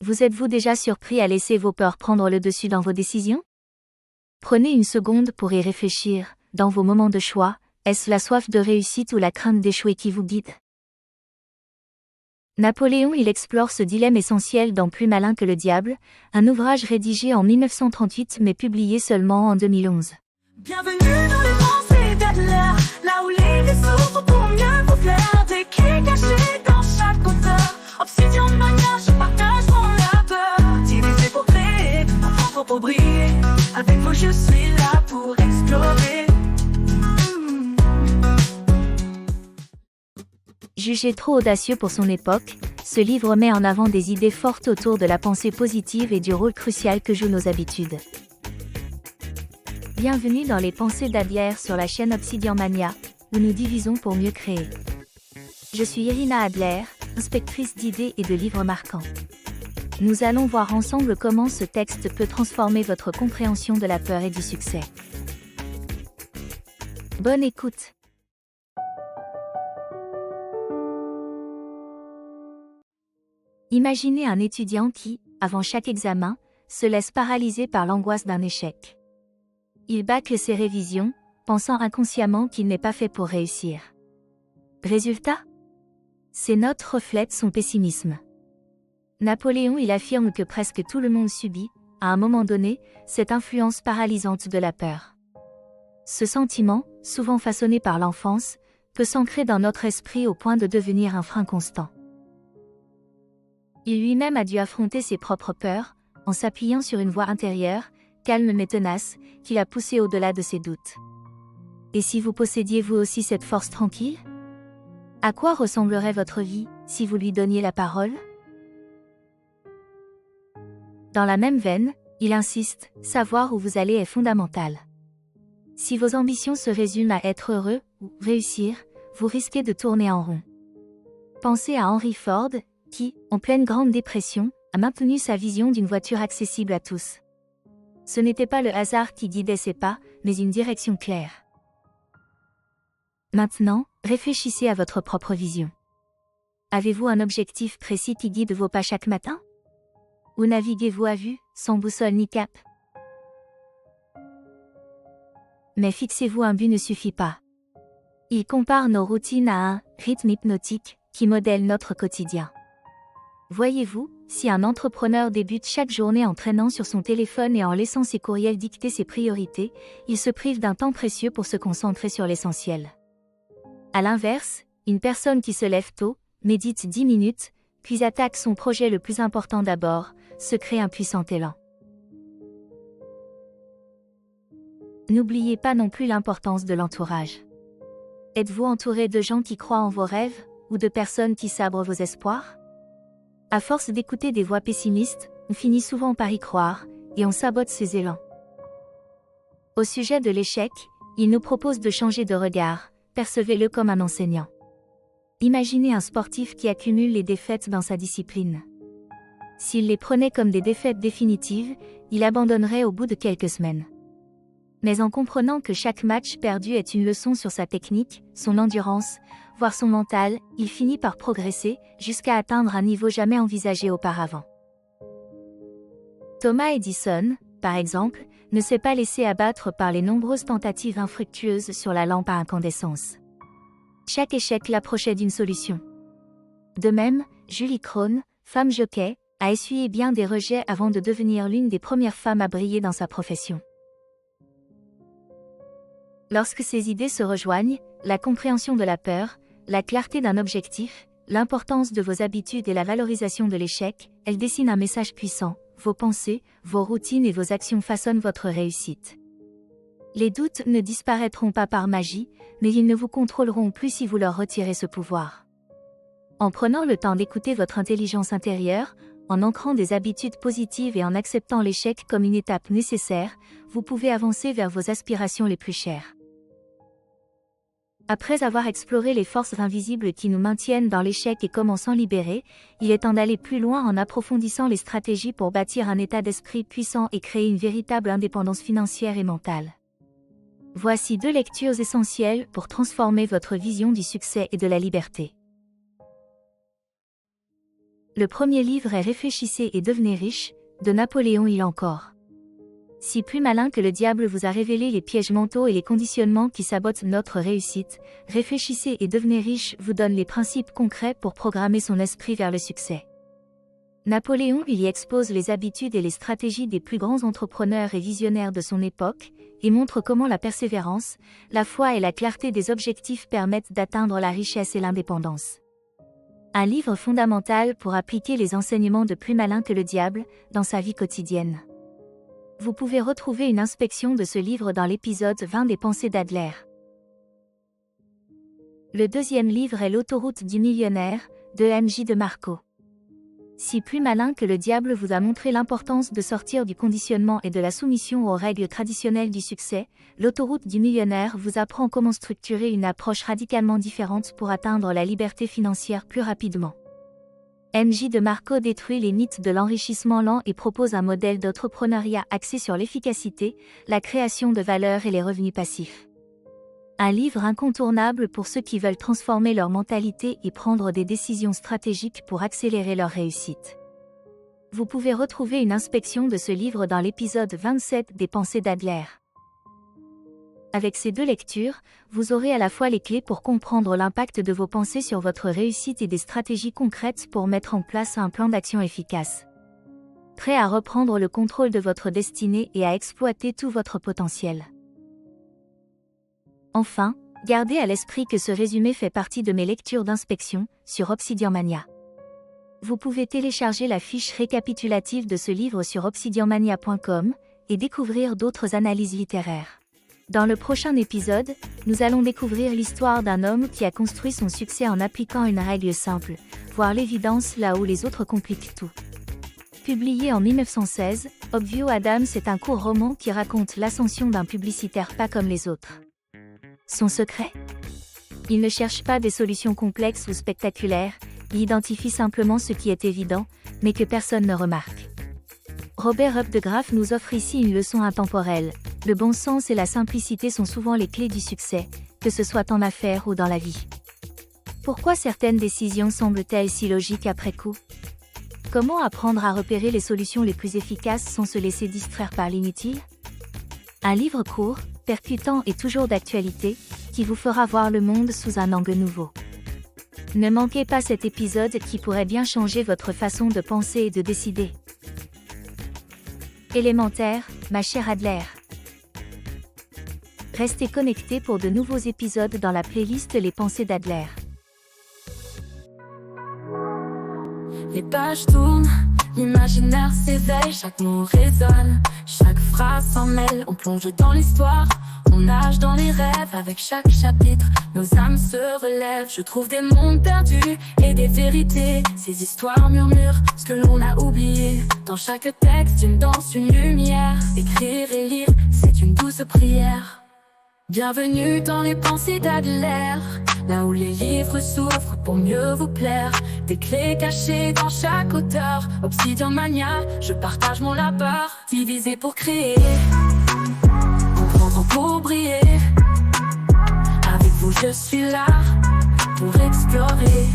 Vous êtes-vous déjà surpris à laisser vos peurs prendre le dessus dans vos décisions? Prenez une seconde pour y réfléchir. Dans vos moments de choix, est-ce la soif de réussite ou la crainte d'échouer qui vous guide? Napoléon explore ce dilemme essentiel dans Plus malin que le diable, un ouvrage rédigé en 1938 mais publié seulement en 2011. Bienvenue dans les pensées d'Adler, là où les idées s'ouvrent pour mieux vous plaire. Des clés cachées dans chaque auteur. Obsidian Mania, je partage mon labeur. Divisé pour créer, enfant pour briller. Avec vous je suis là pour explorer. Jugé trop audacieux pour son époque, ce livre met en avant des idées fortes autour de la pensée positive et du rôle crucial que jouent nos habitudes. Bienvenue dans les pensées d'Adler sur la chaîne Obsidian Mania, où nous divisons pour mieux créer. Je suis Irina Adler, inspectrice d'idées et de livres marquants. Nous allons voir ensemble comment ce texte peut transformer votre compréhension de la peur et du succès. Bonne écoute! Imaginez un étudiant qui, avant chaque examen, se laisse paralyser par l'angoisse d'un échec. Il bâcle ses révisions, pensant inconsciemment qu'il n'est pas fait pour réussir. Résultat? Ses notes reflètent son pessimisme. Napoléon affirme que presque tout le monde subit, à un moment donné, cette influence paralysante de la peur. Ce sentiment, souvent façonné par l'enfance, peut s'ancrer dans notre esprit au point de devenir un frein constant. Il lui-même a dû affronter ses propres peurs, en s'appuyant sur une voix intérieure, calme mais tenace, qui l'a poussé au-delà de ses doutes. Et si vous possédiez vous aussi cette force tranquille? À quoi ressemblerait votre vie, si vous lui donniez la parole? Dans la même veine, il insiste, savoir où vous allez est fondamental. Si vos ambitions se résument à être heureux, ou réussir, vous risquez de tourner en rond. Pensez à Henry Ford, qui, en pleine Grande Dépression, a maintenu sa vision d'une voiture accessible à tous. Ce n'était pas le hasard qui guidait ses pas, mais une direction claire. Maintenant, réfléchissez à votre propre vision. Avez-vous un objectif précis qui guide vos pas chaque matin? Ou naviguez-vous à vue, sans boussole ni cap? Mais fixez-vous un but ne suffit pas. Il compare nos routines à un rythme hypnotique qui modèle notre quotidien. Voyez-vous, si un entrepreneur débute chaque journée en traînant sur son téléphone et en laissant ses courriels dicter ses priorités, il se prive d'un temps précieux pour se concentrer sur l'essentiel. À l'inverse, une personne qui se lève tôt, médite 10 minutes, puis attaque son projet le plus important d'abord, se crée un puissant élan. N'oubliez pas non plus l'importance de l'entourage. Êtes-vous entouré de gens qui croient en vos rêves, ou de personnes qui sabrent vos espoirs? À force d'écouter des voix pessimistes, on finit souvent par y croire, et on sabote ses élans. Au sujet de l'échec, il nous propose de changer de regard, percevez-le comme un enseignant. Imaginez un sportif qui accumule les défaites dans sa discipline. S'il les prenait comme des défaites définitives, il abandonnerait au bout de quelques semaines. Mais en comprenant que chaque match perdu est une leçon sur sa technique, son endurance, voire son mental, il finit par progresser, jusqu'à atteindre un niveau jamais envisagé auparavant. Thomas Edison, par exemple, ne s'est pas laissé abattre par les nombreuses tentatives infructueuses sur la lampe à incandescence. Chaque échec l'approchait d'une solution. De même, Julie Krohn, femme jockey, a essuyé bien des rejets avant de devenir l'une des premières femmes à briller dans sa profession. Lorsque ces idées se rejoignent, la compréhension de la peur, la clarté d'un objectif, l'importance de vos habitudes et la valorisation de l'échec, elles dessinent un message puissant. Vos pensées, vos routines et vos actions façonnent votre réussite. Les doutes ne disparaîtront pas par magie, mais ils ne vous contrôleront plus si vous leur retirez ce pouvoir. En prenant le temps d'écouter votre intelligence intérieure, en ancrant des habitudes positives et en acceptant l'échec comme une étape nécessaire, vous pouvez avancer vers vos aspirations les plus chères. Après avoir exploré les forces invisibles qui nous maintiennent dans l'échec et comment s'en libérer, il est temps d'aller plus loin en approfondissant les stratégies pour bâtir un état d'esprit puissant et créer une véritable indépendance financière et mentale. Voici 2 lectures essentielles pour transformer votre vision du succès et de la liberté. Le premier livre est Réfléchissez et devenez riche, de Napoléon Hill encore. Si Plus malin que le diable vous a révélé les pièges mentaux et les conditionnements qui sabotent notre réussite, Réfléchissez et devenez riche vous donne les principes concrets pour programmer son esprit vers le succès. Napoléon Hill y expose les habitudes et les stratégies des plus grands entrepreneurs et visionnaires de son époque, et montre comment la persévérance, la foi et la clarté des objectifs permettent d'atteindre la richesse et l'indépendance. Un livre fondamental pour appliquer les enseignements de Plus malin que le diable dans sa vie quotidienne. Vous pouvez retrouver une inspection de ce livre dans l'épisode 20 des Pensées d'Adler. Le deuxième livre est L'autoroute du millionnaire, de M.J. DeMarco. Si Plus malin que le diable vous a montré l'importance de sortir du conditionnement et de la soumission aux règles traditionnelles du succès, L'autoroute du millionnaire vous apprend comment structurer une approche radicalement différente pour atteindre la liberté financière plus rapidement. M.J. DeMarco détruit les mythes de l'enrichissement lent et propose un modèle d'entrepreneuriat axé sur l'efficacité, la création de valeur et les revenus passifs. Un livre incontournable pour ceux qui veulent transformer leur mentalité et prendre des décisions stratégiques pour accélérer leur réussite. Vous pouvez retrouver une inspection de ce livre dans l'épisode 27 des Pensées d'Adler. Avec ces deux lectures, vous aurez à la fois les clés pour comprendre l'impact de vos pensées sur votre réussite et des stratégies concrètes pour mettre en place un plan d'action efficace. Prêt à reprendre le contrôle de votre destinée et à exploiter tout votre potentiel. Enfin, gardez à l'esprit que ce résumé fait partie de mes lectures d'inspection sur Obsidian Mania. Vous pouvez télécharger la fiche récapitulative de ce livre sur obsidianmania.com et découvrir d'autres analyses littéraires. Dans le prochain épisode, nous allons découvrir l'histoire d'un homme qui a construit son succès en appliquant une règle simple, voir l'évidence là où les autres compliquent tout. Publié en 1916, Obvio Adams est un court roman qui raconte l'ascension d'un publicitaire pas comme les autres. Son secret ? Il ne cherche pas des solutions complexes ou spectaculaires, il identifie simplement ce qui est évident, mais que personne ne remarque. Robert Updegraff nous offre ici une leçon intemporelle. Le bon sens et la simplicité sont souvent les clés du succès, que ce soit en affaires ou dans la vie. Pourquoi certaines décisions semblent-elles si logiques après coup ? Comment apprendre à repérer les solutions les plus efficaces sans se laisser distraire par l'inutile ? Un livre court, percutant et toujours d'actualité, qui vous fera voir le monde sous un angle nouveau. Ne manquez pas cet épisode qui pourrait bien changer votre façon de penser et de décider. Élémentaire, ma chère Adler. Restez connectés pour de nouveaux épisodes dans la playlist Les Pensées d'Adler. Les pages tournent, l'imaginaire s'éveille, chaque mot résonne, chaque phrase s'en mêle, on plonge dans l'histoire, on nage dans les rêves, avec chaque chapitre, nos âmes se relèvent, je trouve des mondes perdus et des vérités, ces histoires murmurent ce que l'on a oublié, dans chaque texte une danse, une lumière, écrire et lire, c'est une douce prière. Bienvenue dans les Pensées d'Adler, là où les livres s'ouvrent pour mieux vous plaire. Des clés cachées dans chaque auteur. Obsidian Mania, je partage mon labeur. Divisé pour créer, comprendre pour briller. Avec vous je suis là, pour explorer.